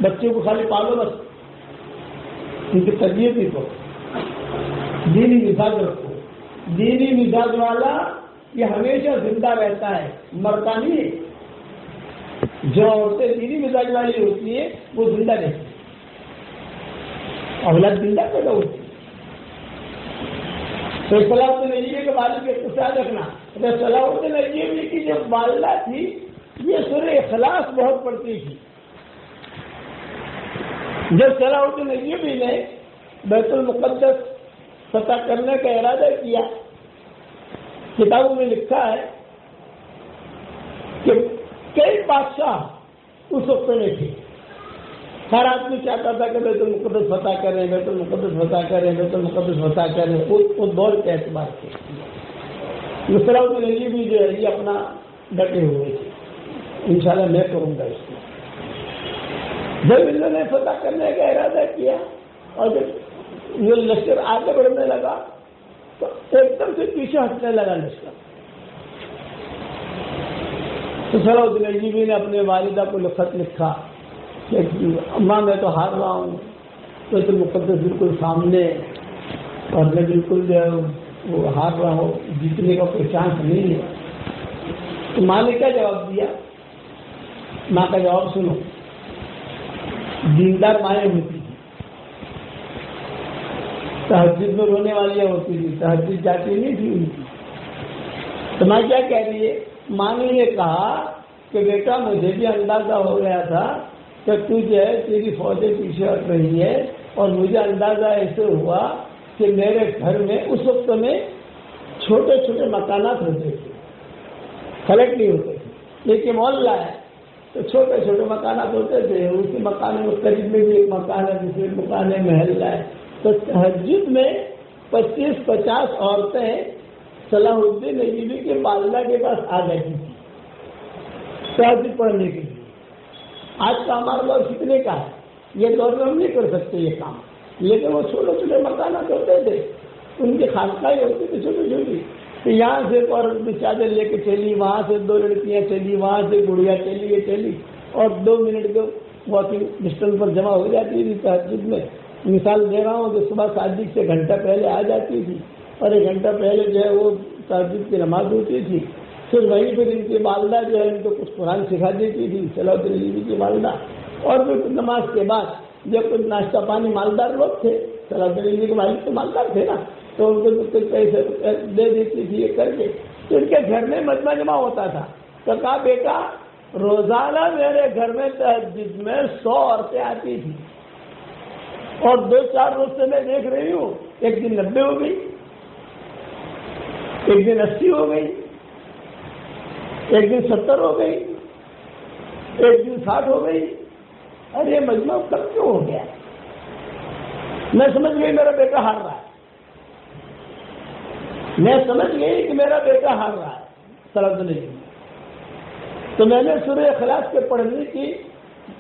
بچوں کو خالی پالو بس، ان کی تربیت ہی کو دینی مزاج رکھو. دینی مزاج والا یہ ہمیشہ زندہ رہتا ہے، مرتا نہیں ہے. جو عورتیں دینی مزاج والی ہوتی ہیں وہ زندہ رہتی ہیں، اولاد زندہ پیدا ہوتی ہے. تو صلاحت نجیبی کے والد کے اقتصاد رکھنا. صلاحت نجیبی کی جو والدہ تھی یہ سورہ اخلاص بہت پڑھتی تھی. جب صلاحت نجیبی نے بیت المقدس فتح کرنے کا ارادہ کیا، کتابوں میں لکھا ہے کہ کئی بادشاہ اس وقت میں تھے. ہر آدمی چاہتا تھا کہ بیت المقدس فتح کریں، بیت المقدس فتح کریں، بیت المقدس فتح کریں. وہ دور کے اعتبار سے صلاحت نجیبی جو ہے یہ اپنا ڈٹے ہوئے تھے، انشاءاللہ میں کروں گا اس کو. جب انہوں نے فتح کرنے کا ارادہ کیا اور جب یہ لشکر آگے بڑھنے لگا تو ایک دم سے پیچھے ہٹنے لگا لشکر. تو تو صلاح الدین ایوبی نے اپنے والدہ کو خط لکھا کہ اماں میں تو ہار رہا ہوں، تو بیت المقدس بالکل سامنے اور میں بالکل جو ہے وہ ہار رہا ہوں، جیتنے کا کوئی چانس نہیں ہے۔ تو ماں نے کیا جواب دیا؟ ماں کا جواب سنو، دیندار مائیں ہوتی تھی، تہجد میں رونے والیاں ہوتی تھی، تہجد جاتی نہیں تھی ان کی۔ تو ماں کیا کہہ رہی ہے؟ ماں نے یہ کہا کہ بیٹا مجھے بھی اندازہ ہو گیا تھا کہ تو جو ہے تیری فوجیں پیچھے ہٹ رہی ہے، اور مجھے اندازہ ایسے ہوا کہ میرے گھر میں اس وقت میں چھوٹے چھوٹے مکانات ہوتے تھے، فلیٹ نہیں ہوتے تھے، لیکن محلہ ہے تو چھوٹے چھوٹے مکانات ہوتے تھے، اسی مکان میں قریب میں بھی ایک مکان ہے، دوسرے مکان ہے، محلہ ہے۔ تو تہجد میں 25-50 عورتیں صلاح الدین ایوبی کے والدہ کے پاس آ گئی تھی تہجد پڑھنے کے لیے۔ آج کا ہمارا لوگ کتنے کا ہے، یہ دور میں ہم نہیں کر سکتے یہ کام، لیکن وہ چھوٹے چھوٹے مکانات ہوتے تھے، ان کی خانقاہیں ہوتی تھی چھوٹی چھوٹی۔ تو یہاں سے ایک عورت بھی چادر لے کے چلی، وہاں سے 2 لڑکیاں چلی، وہاں سے گڑیا چلی، یہ چلی، اور 2 منٹ کے واکنگ ڈسٹینس پر جمع ہو جاتی تھی تہجد میں۔ مثال دے رہا ہوں کہ صبح صادق سے گھنٹہ پہلے آ جاتی تھی، اور 1 گھنٹہ پہلے جو ہے وہ تہجد کی نماز ہوتی تھی۔ پھر وہیں پھر ان کی والدہ جو ہے ان کو کچھ قرآن سکھا دیتی تھی، صلاح الدین ایوبی کی والدہ، اور پھر نماز کے بعد جب کچھ ناشتہ پانی مالدار لوگ تھے، صلاح الدین ایوبی کے والد تو مالدار تھے نا، تو ان کو کچھ پیسے دے دیتی تھی یہ کر کے۔ تو ان کے گھر میں مجمع جمع ہوتا تھا، تو کہا بیٹا روزانہ میرے گھر میں تہجد میں 100 عورتیں آتی تھی، اور 2-4 روز سے میں دیکھ رہی ہوں، ایک دن 90 ہو گئی، ایک دن 80 ہو گئی، ایک دن 70 ہو گئی، ایک دن 60 ہو گئی۔ ارے یہ مجمع کب کیوں ہو گیا؟ میں سمجھ گئی میرا بیٹا ہار رہا ہے، میں سمجھ گئی کہ میرا بیٹا ہار رہا ہے صلاح الدین ایوبی۔ تو میں نے سورہ اخلاص کے پڑھنے کی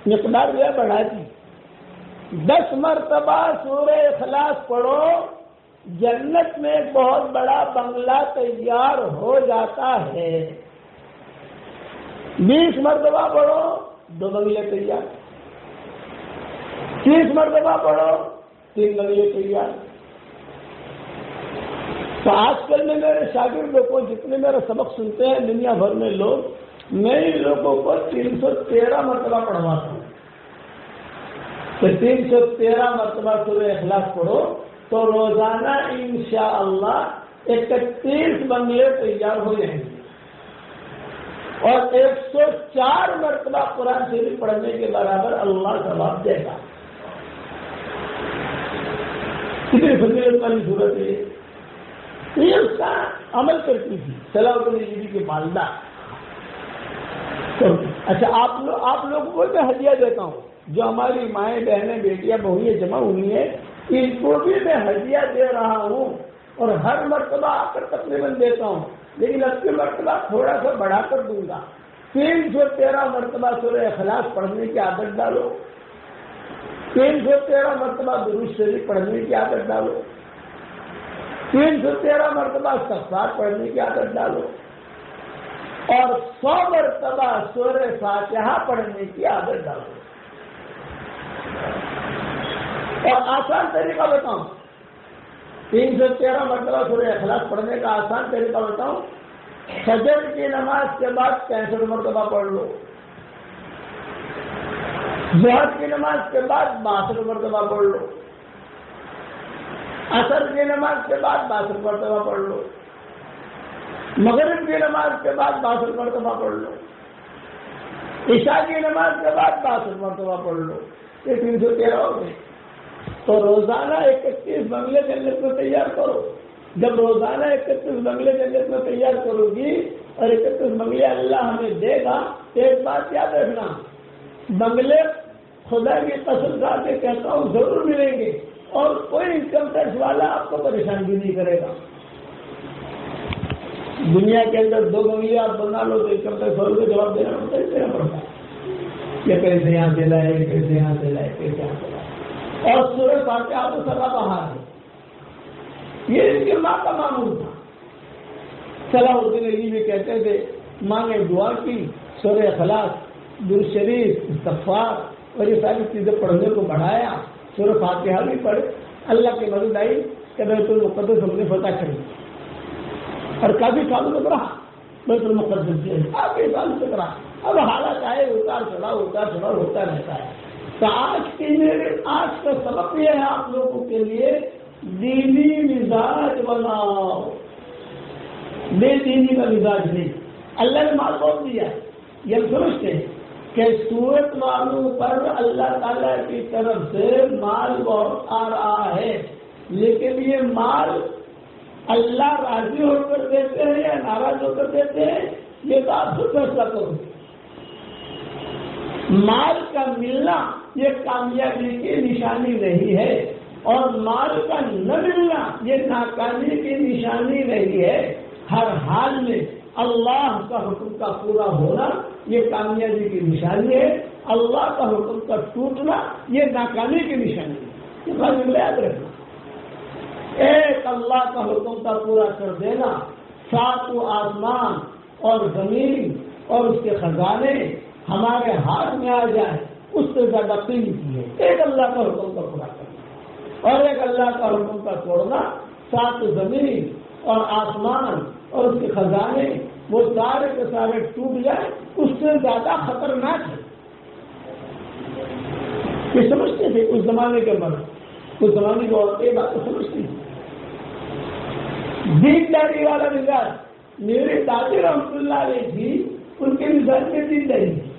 مقدار جو ہے بڑھا دی، 10 مرتبہ سورہ اخلاص پڑھو، جنت میں ایک بہت بڑا بنگلہ تیار ہو جاتا ہے۔ 20 مرتبہ پڑھو، 2 بنگلے تیار، 30 مرتبہ پڑھو، 3 بنگلے تیار۔ تو آج کل میں میرے شاگردوں کو جتنے میرا سبق سنتے ہیں دنیا بھر میں لوگ، میں ان لوگوں کو 313 مرتبہ پڑھواتا ہوں۔ تو 313 مرتبہ سورہ اخلاص پڑھو تو روزانہ انشاءاللہ 31 بنگلے تیار ہو جائیں گے، اور 104 مرتبہ قرآن شریف پڑھنے کے برابر اللہ ثواب دے گا۔ کتنی فضیلت والی صورت ہے یہ، اس کا عمل کرتی تھی صلاح الدین ایوبی کی والدہ۔ اچھا آپ لوگوں کو میں ہدیہ دیتا ہوں، جو ہماری مائیں بہنیں بیٹیاں بہویں جمع ہوئی ہیں ان کو بھی میں ہدیہ دے رہا ہوں، اور ہر مرتبہ آ کر تقریباً دیتا ہوں، لیکن اب کی مرتبہ تھوڑا سا بڑھا کر دوں گا۔ 313 مرتبہ سورہ اخلاص پڑھنے کی عادت ڈالو، 313 مرتبہ درود شریف پڑھنے کی عادت ڈالو، 313 مرتبہ استغفار پڑھنے کی عادت ڈالو، اور 100 مرتبہ سورہ فاتحہ پڑھنے کی عادت ڈالو۔ اور آسان طریقہ بتاؤں، 313 مرتبہ سورہ اخلاص پڑھنے کا آسان طریقہ بتاؤں، فجر کی نماز کے بعد 65 مرتبہ پڑھ لو، ظہر کی نماز کے بعد 62 مرتبہ پڑھ لو، عصر کی نماز کے بعد 62 مرتبہ پڑھ لو، مغرب کی نماز کے بعد 62 مرتبہ پڑھ لو، عشاء کی نماز کے بعد 62 مرتبہ پڑھ لو، یہ 313 ہو گئے۔ تو روزانہ 31 بنگلے جنت میں تیار کرو۔ جب روزانہ 31 بنگلے جنت میں تیار کرو گی اور 31 بنگلے اللہ ہمیں دے گا، ایک بات یاد رکھنا، بنگلے خدا کی قسم کھا کے کہتا ہوں ضرور ملیں گے، اور کوئی انکم ٹیکس والا آپ کو پریشان بھی نہیں کرے گا۔ دنیا کے اندر 2 بنگلے آپ بنا لو تو انکم ٹیکس والوں کو جواب دینا پڑتا ہے، یہ پیسے یہاں سے لائے، یہ پیسے یہاں سے لائے، پیسے یہاں سے لائے۔ اور سورہ فاتحہ تو سدا بہار ہے، یہ ان کی ماں کا معمول تھا۔ صلاح الدین ایوبی کہتے تھے ماں نے دعا کی سورہ اخلاص، درود شریف، استغفار اور یہ ساری چیزیں پڑھنے کو بڑھایا. سورہ فاتحہ بھی پڑھ. اللہ کی مدد آئی کہ بیت المقدس ہم نے فتح کر لی اور کافی سالوں تک رہا. بیت المقدس سے کافی سالوں تک رہا. اب حالات آئے اتار چڑھاؤ ہوتا رہتا ہے. تو آج کا سبق یہ ہے آپ لوگوں کے لیے، دینی مزاج بناؤ، بے دینی کا مزاج نہیں. اللہ نے مال بہت دیا. یہ سمجھتے ہیں کہ صورت والوں پر اللہ تعالیٰ کی طرف سے مال بہت آ رہا ہے، لیکن یہ مال اللہ راضی ہو کر دیتے ہیں یا ناراض ہو کر دیتے ہیں، یہ تو آپ خود فیصلہ کرو. مال کا ملنا یہ کامیابی کی نشانی نہیں ہے، اور مال کا نہ ملنا یہ ناکامی کی نشانی نہیں ہے. ہر حال میں اللہ کا حکم کا پورا ہونا یہ کامیابی کی نشانی ہے، اللہ کا حکم کا ٹوٹنا یہ ناکامی کی نشانی ہے. یہ بات یاد رکھنا. ایک اللہ کا حکم کا پورا کر دینا، ساتوں آسمان اور زمین اور اس کے خزانے ہمارے ہاتھ میں آ جائے، اس سے زیادہ قیمتی ہے ایک اللہ کا حکم کا پورا کرنا. اور ایک اللہ کا حکم کا توڑنا، سات زمین اور آسمان اور اس کے خزانے وہ سارے کے سارے ٹوٹ جائیں، اس سے زیادہ خطرناک ہے. یہ سمجھتے تھے اس زمانے کے مرد، اس زمانے کو اور یہ بات تو سمجھتی تھی. دینداری والا مزاج میری دادی رحمۃ اللہ علیہ تھی، ان کے مزاج میں دینداری تھی.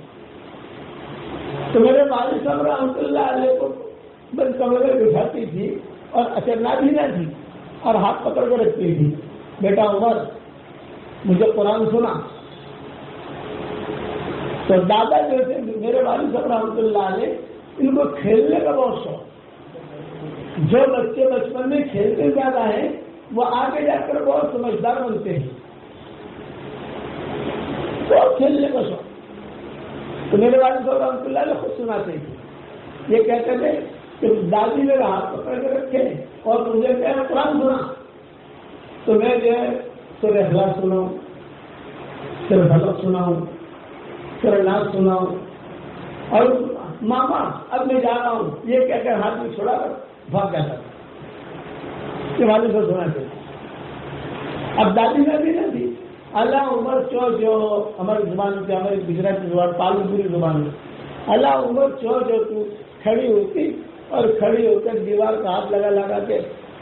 تو میرے والد صاحب رحمۃ اللہ علیہ کو بند کمرے میں بٹھاتی تھی اور اچرنا بھی نہ تھی اور ہاتھ پکڑ کر رکھتی تھی، بیٹا عمر مجھے قرآن سنا. تو دادا جو تھے میرے والد صاحب رحمۃ اللہ علیہ، ان کو کھیلنے کا بہت شوق. جو بچے بچپن میں کھیلتے زیادہ ہیں وہ آگے جا کر بہت سمجھدار بنتے ہیں. بہت کھیلنے کا شوق. تو میرے والد صاحب رحمۃ اللہ علیہ خود سناتے تھے. یہ کہتے تھے کہ دادی میرا ہاتھ پکڑ کے رکھے اور مجھے کہہ قرآن سنا. تو میں جو ہے سورہ اخلاص سناؤں، سورہ فلق سناؤں، سورہ ناس سناؤں، اور ماما اب میں جا رہا ہوں یہ کہہ کر ہاتھ میں چھوڑا کر بھاگ جاتا تھا. یہ والد صاحب سناتے تھے. اب دادی میں بھی نہ تھی. اللہ عمر چو جو ہماری زبان سے، ہماری گجراتی زبان پالن پوری زبان میں، اللہ عمر چو جو تو کھڑی ہوتی اور کھڑی ہو کر دیوار کا ہاتھ لگا لگا کے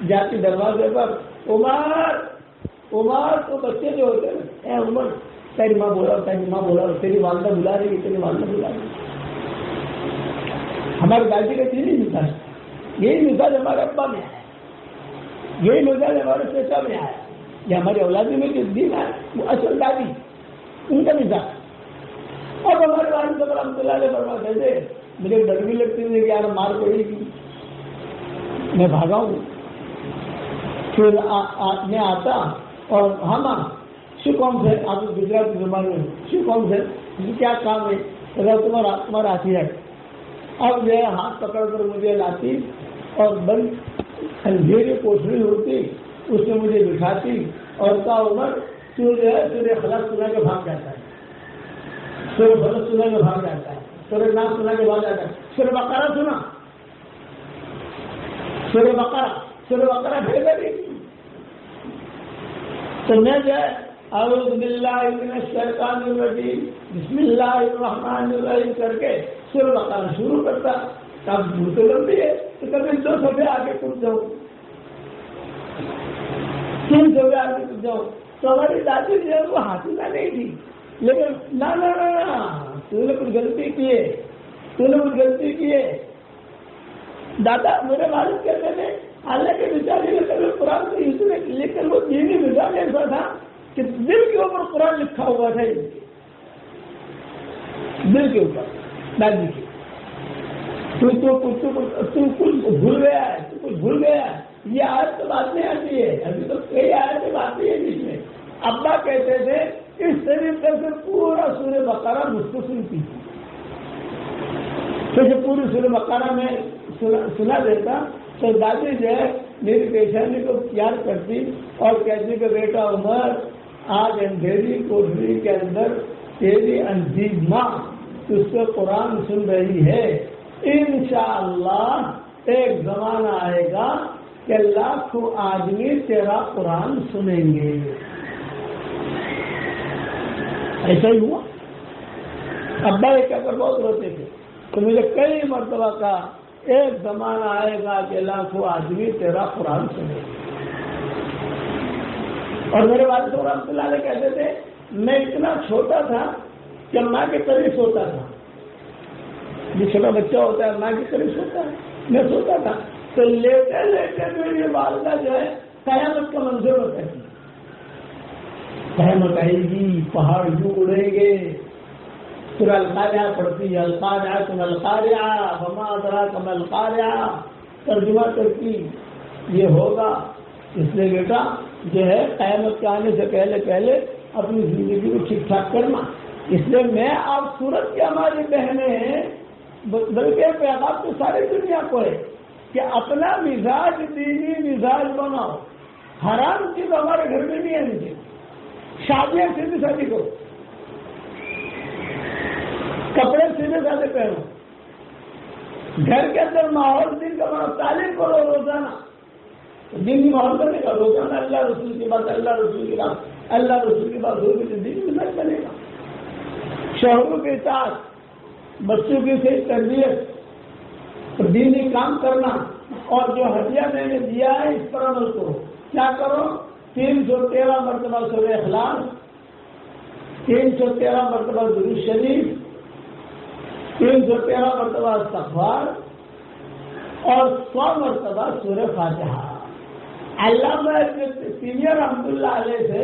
جاتی دروازے پر، عمر عمر. تو بچے جو ہوتے ہیں اے عمر تیری ماں بولا، تیری ماں بولا، تیری والدہ بلا رہی ہے، تیری والدہ بلا رہی ہے. ہمارے دادی کا یہی مزاج، یہی مزاج ہمارے ابا میں آیا، یہی مزاج ہمارے چچا میں آیا. یہ ہماری اولادی میں جس دن ہے وہ اصل دادی ان کا مزاج. اور ہمارے والد صاحب رحمۃ اللہ علیہ فرماتے تھے مجھے ڈر بھی لگتی تھی کہ یار مار پڑے گی، میں بھاگا ہوں. پھر میں آتا اور ہم شو کون سے آپ گجرات زبان میں شو کون سے کیا کام ہے تمہارا ہاتھی ہے. اب جو ہے ہاتھ پکڑ کر مجھے لاتی اور بند اندھیری کوٹری ہوتی، اس میں مجھے بٹھاتی اور کا عمر تو جو ہے سورہ اخلاص سنا کے بھاگ جاتا ہے، سورہ فلق سنا کے بھاگ جاتا ہے، سورہ ناس سنا کے بھاگ جاتا ہے. سورہ بقرہ سنا، سورہ بقرہ بھیجا بھی. تو میں جو ہے اعوذ باللہ من الشیطان الرجیم بسم اللہ الرحمن الرحیم کر کے سورہ بقرہ شروع کرتا. اب بھوتے لمبی ہے تو کبھی 2 صفحے آگے کود جاؤ، 3 صفحے آگے کود جاؤ. تو ہماری دادی جو ہے وہ حافظہ نہیں تھی، لیکن نہ تو نے کچھ غلطی کی ہے، تو نے کچھ غلطی کی ہے. دادا میرے والد کہتے تھے حالانکہ بیچارے نے کبھی قرآن کو یوز نہیں، لیکن وہ دینی مزاج ایسا تھا کہ دل کے اوپر قرآن لکھا ہوا تھا، دل کے اوپر دادی کی. تو کچھ بھول گیا ہے، تو کچھ بھول گیا ہے. یہ آیت تو بات نہیں آتی ہے، ابھی تو کئی آیتیں بات نہیں ہے جس میں ابا کہتے تھے اس طریقے سے پورا سورہ بقرہ مختصر کی تھی. تو جب پوری سورہ بقرہ میں سنا دیتا تو دادی جو ہے میری پیشانی کو پیار کرتی اور کہتی کہ بیٹا عمر آج اندھیری کوٹری کے اندر تیری عزیز ماں اس سے قرآن سن رہی ہے، انشاءاللہ ایک زمانہ آئے گا کہ لاکھوں آدمی تیرا قرآن سنیں گے۔ ایسا ہی ہوا۔ ابا یہ کہہ کر بہت روتے تھے تو مجھے کئی مرتبہ کہا ایک زمانہ آئے گا کہ لاکھوں آدمی تیرا قرآن سنیں گے۔ اور میرے والد صاحب رحمۃ اللہ علیہ کہتے تھے میں اتنا چھوٹا تھا کہ ماں کے قریب سوتا تھا، جو چھوٹا بچہ ہوتا ہے ماں کے قریب سوتا ہے، میں سوتا تھا تو لیتے لیتے میری والدہ جو ہے قیامت کا منظر ہوتا ہے، قیامت آئے گی، پہاڑ یوں اڑیں گے، سورہ القاریعہ پڑھتی ہے، القاریعہ ما القاریعہ وما ادراک ما القاریعہ، ترجمہ کرتی یہ ہوگا۔ اس لیے بیٹا جو ہے قیامت کے آنے سے پہلے پہلے اپنی زندگی کو ٹھیک ٹھاک کرنا۔ اس لیے میں آپ سورت کی ہماری بہنیں ہیں، بلکہ پیغام تو ساری دنیا کو ہے کہ اپنا مزاج دینی مزاج بناؤ، حرام چیز ہمارے گھر میں نہیں آنی چاہیے، شادیاں سیدھی سادی کرو، کپڑے سیدھے سادے پہنو، گھر کے اندر ماحول دن کا بڑا تعلیم کرو، روزانہ دن کی ماحول کرنے کا، روزانہ اللہ رسول کی بات، اللہ رسول کی بات، اللہ رسول کی بات ہوگی تو دین مزاج بنے گا۔ شوہروں کے ساتھ بچوں کی صحیح تربیت، دینی کام کرنا، اور جو ہدیہ میں نے دیا ہے اس پر عمل کرو۔ کیا کرو؟ 313 مرتبہ سورہ اخلاص، 313 مرتبہ درود شریف، 313 مرتبہ استغفار اور 100 مرتبہ سورہ فاتحہ۔ علامہ سینئر رحمۃ اللہ علیہ سے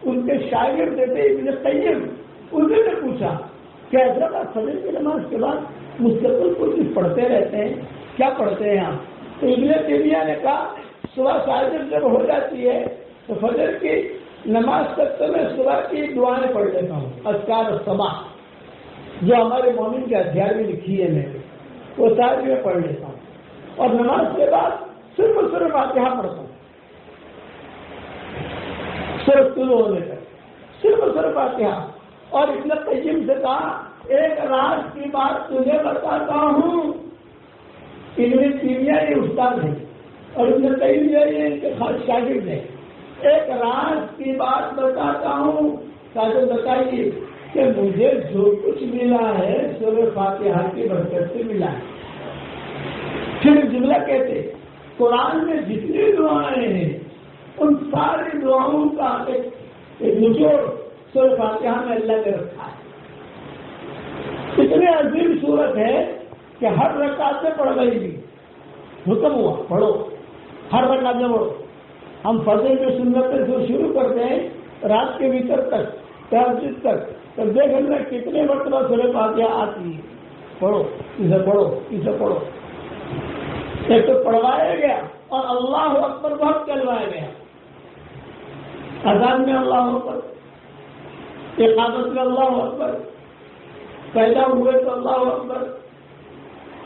ان کے شاگرد تھے ابن قیم، انہوں نے پوچھا کہ حضرت فجر کی نماز کے بعد مستقل کچھ پڑھتے رہتے ہیں، کیا پڑھتے ہیں آپ؟ تو ابن تیمیہ نے کہا صبح فجر جب ہو جاتی ہے تو فجر کی نماز تک تو میں صبح کی دعائیں پڑھ لیتا ہوں، اذکار الصباح جو ہمارے مومن کے ہتھیار میں لکھی ہے میں وہ ساری میں پڑھ لیتا ہوں، اور نماز کے بعد صرف اور صرف فاتحہ پڑھتا ہوں، صرف شروع ہونے تک صرف اور صرف فاتحہ۔ اور ابن قیم سے کہا ایک راز کی بات تجھے بتاتا ہوں، ابن تیمیہ یہ استاد ہے اور ابن قیم یہ ان کے خاص شاگرد ہیں، ایک راز کی بات بتاتا ہوں، شاگرد بتائیے کہ مجھے جو کچھ ملا ہے سورہ فاتحہ کی برکت سے ملا ہے۔ پھر جملہ کہتے قرآن میں جتنی دعائیں ہیں ان ساری دعاؤں کا ایک نچوڑ سورہ فاتحہ میں اللہ نے رکھا ہے۔ اتنی عظیم صورت ہے کہ ہر رکعت میں پڑھ گئی بھی حکم ہوا پڑھو، ہر رکعت میں پڑھو۔ ہم فجر کی سنت سے شروع کرتے ہیں رات کے بھیتر تک، تہجد تک، تو دیکھ لیں کتنے مرتبہ سورہ فاتحہ آتی ہے، پڑھو اسے پڑھو اسے پڑھو۔ ایک تو پڑھوایا گیا اور اللہ اکبر بہت کہلوایا گیا، اذان میں اللہ اکبر، اقامت میں اللہ اکبر، پیدا ہوئے تو اللہ اکبر،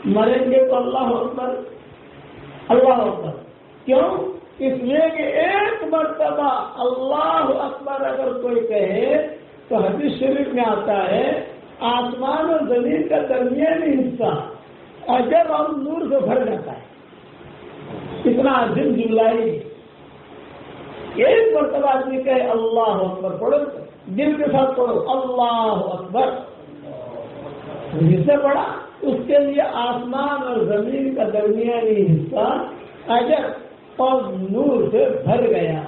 مریں گے تو اللہ اکبر، اللہ اکبر۔ کیوں؟ اس لیے کہ ایک مرتبہ اللہ اکبر اگر کوئی کہے تو حدیث شریف میں آتا ہے آسمان اور زمین کا درمیانی حصہ اجر اور نور سے بھر جاتا ہے، اتنا عظیم جملہ ہے۔ ایک مرتبہ آدمی کہے اللہ اکبر، پڑھو دل کے ساتھ پڑھو اللہ اکبر، جس سے پڑھا اس کے لیے آسمان اور زمین کا درمیانی حصہ اجر اور نور سے بھر گیا۔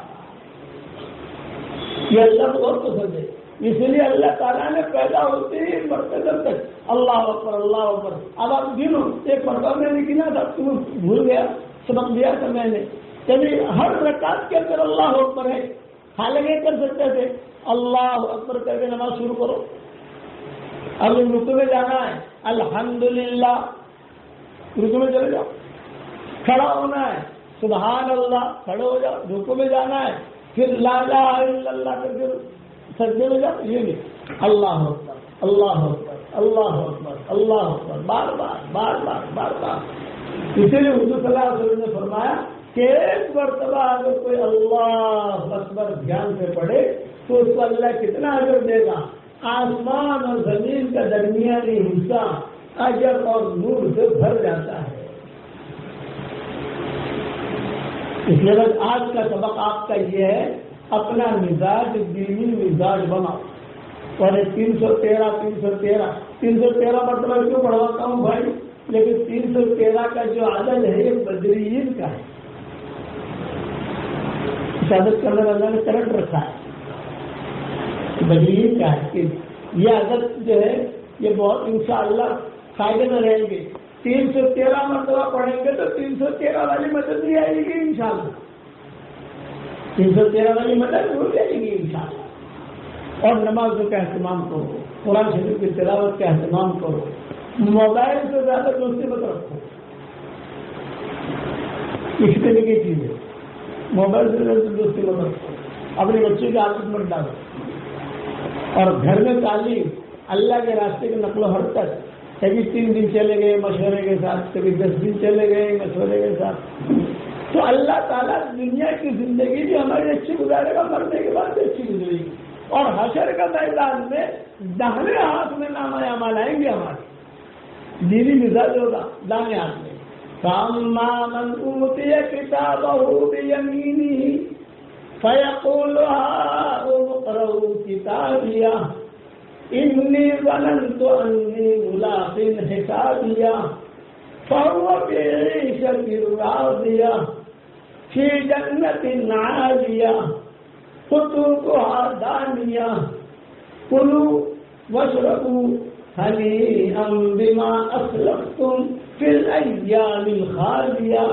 یہ اللہ کو بہت پسند ہے، اس لیے اللہ تعالیٰ نے پیدا ہوتے ہی مرتبہ تک اللہ اکبر اللہ اکبر۔ اب آپ گنو، ایک مرتبہ میں نے گنا تھا، تم بھول گیا، سبق دیا تھا میں نے، یعنی ہر رکعت کے اندر اللہ اکبر ہے۔ حالانکہ کر سکتے تھے اللہ اکبر کر کے نماز شروع کرو۔ اب رکوع میں جانا ہے الحمدللہ، رکوع میں چلے جاؤ، کھڑا ہونا ہے سبحان اللہ، کھڑے ہو جاؤ، رکوع میں جانا ہے، پھر لا الہ الا اللہ کر کے سجدے میں جاؤ، یہ نہیں اللہ اکبر اللہ اکبر اللہ اکبر اللہ اکبر، بار بار بار بار بار بار۔ اسی لیے حضور صلی اللہ علیہ وسلم نے فرمایا کہ ایک مرتبہ اگر کوئی اللہ اکبر دھیان سے پڑھے تو اس کو اللہ کتنا اجر دے گا؟ آسمان اور زمین کا درمیانی حصہ اجر اور نور سے بھر جاتا ہے۔ اس لیے بس آج کا سبق آپ کا یہ ہے، اپنا مزاج دینی مزاج بناؤ۔ اور 313 مرتبہ کیوں پڑھواتا ہوں بھائی؟ لیکن 313 کا جو عدد ہے یہ بدرین کا ہے، اس عدد کے اندر اللہ نے کرنٹ رکھا ہے، بدرین کا ہے کہ یہ عدد جو ہے یہ بہت انشاءاللہ فائدے میں رہیں گے۔ 313 مرتبہ پڑھیں گے تو 313 والی مدد بھی آئے گی انشاءاللہ، 313 والی مدد ہو جائے گی انشاءاللہ۔ اور نمازوں کا اہتمام کرو، قرآن شریف کی تلاوت کا اہتمام کرو، موبائل سے زیادہ دوستی مت رکھو، اس طرح کی چیز ہے، موبائل سے زیادہ دوستی مت رکھو، اپنے بچے کی عادت مت ڈالو۔ اور گھر میں تعلیم اللہ کے راستے کی نقل و حرکت، کبھی 3 دن چلے گئے مشورے کے ساتھ، کبھی 10 دن چلے گئے مشورے کے ساتھ، تو اللہ تعالیٰ دنیا کی زندگی بھی ہماری اچھی گزارے گا، مرنے کے بعد بھی اچھی گزرے گی، اور حشر کا میدان میں داہنے ہاتھ میں نامہ اعمال آئیں گے ہمارے، دینی مزاج ہوگا داہنے ہاتھ میں۔ فَأَمَّا مَنْ أُوتِيَ كِتَابَهُ بِيَمِينِهِ فَيَقُولُ هَاؤُمُ اقْرَءُوا كِتَابِيَهْ إِنِّي ظَنَنتُ أَنِّي مُلَاقٍ حِسَابِيَهْ فَهُوَ فِي عِيشَةٍ رَاضِيَةٍ فِي جَنَّةٍ عَالِيَةٍ قطوفها دانية كلوا واشربوا هنيئا بما أسلفتم في الأيام الخالية۔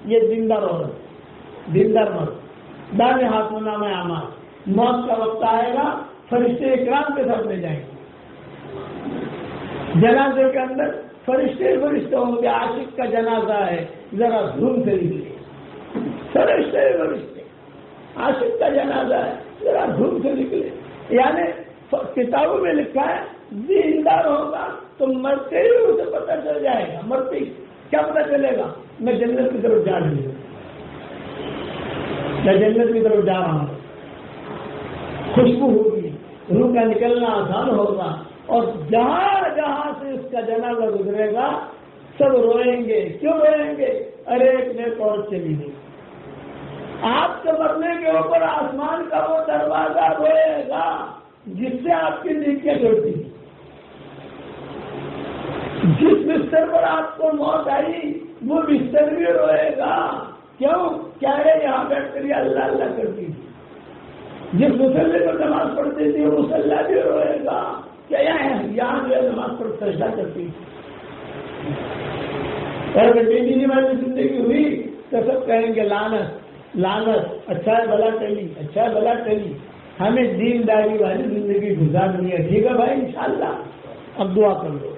یہ دیندار عورت، دیندار مرد، دانے ہاتھ میں نامہ اعمال، موت کا وقت آئے گا فرشتے اکرام کے ساتھ لے جائیں گے، جنازے کے اندر فرشتے ہوں گے، عاشق کا جنازہ ہے ذرا دھوم سے نکلے، فرشتے عاشق کا جنازہ ہے ذرا دھوم سے نکلے۔ یعنی کتابوں میں لکھا ہے دیندار ہوگا تو مرتے ہی اسے پتہ چل جائے گا، مرتے ہی کیا پتہ چلے گا؟ میں جنت کی طرف جا رہی ہوں، میں جنت کی طرف جا رہا ہوں، خوشبو ہوگی، روح کا نکلنا آسان ہوگا، اور جہاں جہاں سے اس کا جنازہ گزرے گا سب روئیں گے۔ کیوں روئیں گے؟ ارے ایک نیک عورت چلی گئی۔ آپ کے مرنے کے اوپر آسمان کا وہ دروازہ روئے گا جس سے آپ کی نیکیاں جڑتی ہیں۔ جس بستر پر آپ کو موت آئی وہ بستر بھی روئے گا۔ کیوں؟ کیا ہے یہاں بیٹھ کر اللہ اللہ کرتی تھی۔ جس مسلح پر نماز پڑھتی تھی وہ مسلح بھی روئے گا۔ کیا یہاں جو ہے نماز پر سجدہ کرتی تھی۔ اور اگر بے دینی والی زندگی ہوئی تو سب کہیں گے لعنت لعنت، اچھا ہے بلا ٹلی، اچھا ہے بلا ٹلی۔ ہمیں دینداری والی زندگی گزارنی ہے، ٹھیک ہے بھائی انشاءاللہ۔ اب دعا کر لو۔